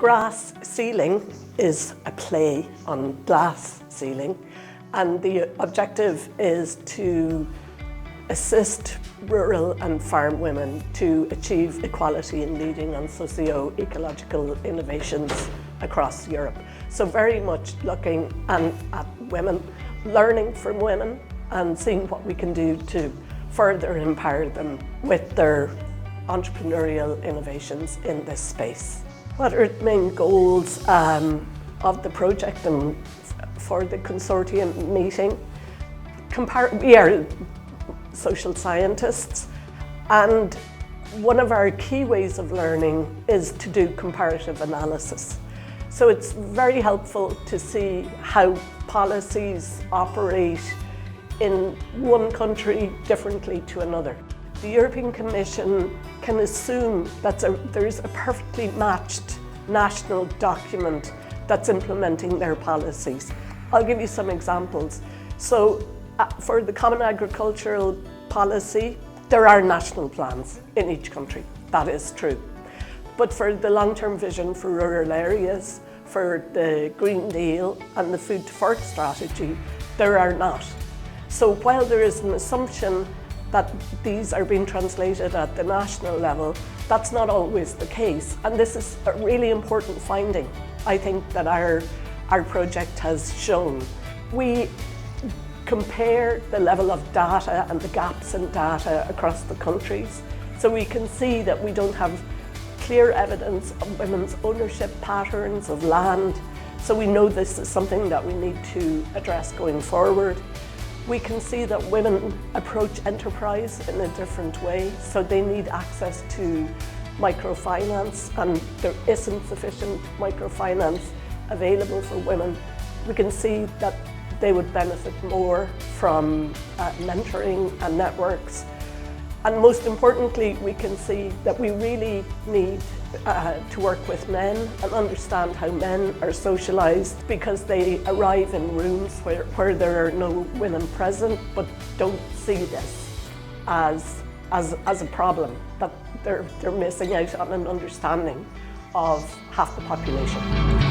Grass ceiling is a play on glass ceiling, and the objective is to assist rural and farm women to achieve equality in leading on socio-ecological innovations across Europe. So very much looking at women, learning from women and seeing what we can do to further empower them with their entrepreneurial innovations in this space. What are the main goals of the project and for the consortium meeting? We are social scientists, and one of our key ways of learning is to do comparative analysis. So it's very helpful to see how policies operate in one country differently to another. The European Commission can assume that there's a perfectly matched national document that's implementing their policies. I'll give you some examples. So for the Common Agricultural Policy, there are national plans in each country. That is true. But for the long-term vision for rural areas, for the Green Deal and the Food to Fork strategy, there are not. So while there is an assumption that these are being translated at the national level, that's not always the case. And this is a really important finding, I think, that our project has shown. We compare the level of data and the gaps in data across the countries. So we can see that we don't have clear evidence of women's ownership patterns of land. So we know this is something that we need to address going forward. We can see that women approach enterprise in a different way, so they need access to microfinance, and there isn't sufficient microfinance available for women. We can see that they would benefit more from mentoring and networks. And most importantly, we can see that we really need to work with men and understand how men are socialized, because they arrive in rooms where there are no women present, but don't see this as a problem, that they're missing out on an understanding of half the population.